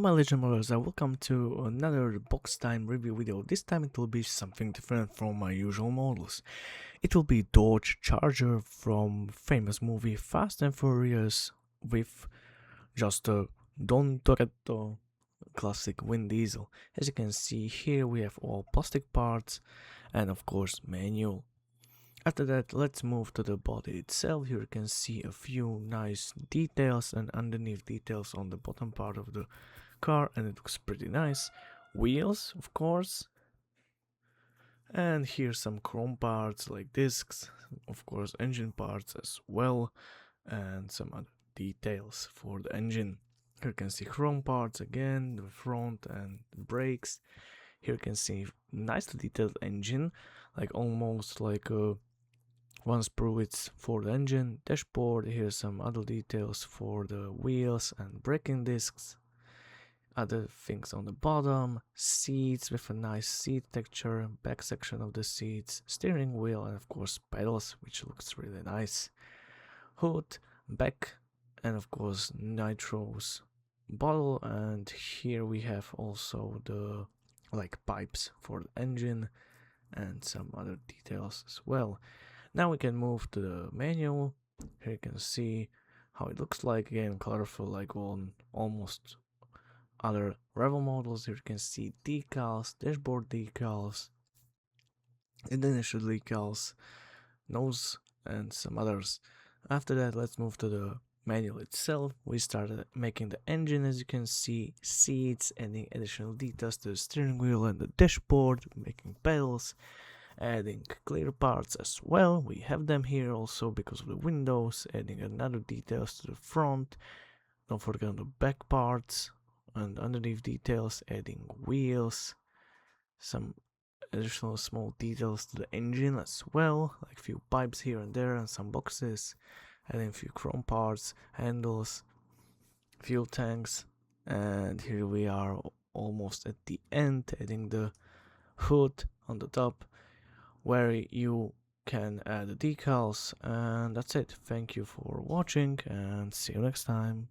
Hello my legend modders and welcome to another box time review video. This time it will be something different from my usual models. It will be Dodge Charger from famous movie Fast and Furious with just a Don Toretto classic Vin Diesel. As you can see here we have all plastic parts and of course manual. After that, let's move to the body itself. Here you can see a few nice details and underneath details on the bottom part of the car, and it looks pretty nice. Wheels, of course. And here's some chrome parts like discs, of course engine parts as well, and some other details for the engine. Here you can see chrome parts again, the front and the brakes. Here you can see nicely detailed engine, like almost like a one sprue it's for the engine. Dashboard, here's some other details for the wheels and braking discs. Other things on the bottom, seats with a nice seat texture, back section of the seats, steering wheel, and of course pedals, which looks really nice. Hood, back, and of course nitro's bottle, and here we have also the pipes for the engine and some other details as well. Now we can move to the manual. Here you can see how it looks like, again colorful like on almost other Revell models. Here you can see decals, dashboard decals, initial decals, nose, and some others. After that, let's move to the manual itself. We started making the engine, as you can see, seats, adding additional details to the steering wheel and the dashboard, making pedals, adding clear parts as well. We have them here also because of the windows, adding another details to the front. Don't forget the back parts and underneath details, adding wheels, some additional small details to the engine as well, like a few pipes here and there and some boxes, adding a few chrome parts, handles, fuel tanks, and here we are almost at the end, adding the hood on the top where you can add the decals, and that's it. Thank you for watching and see you next time.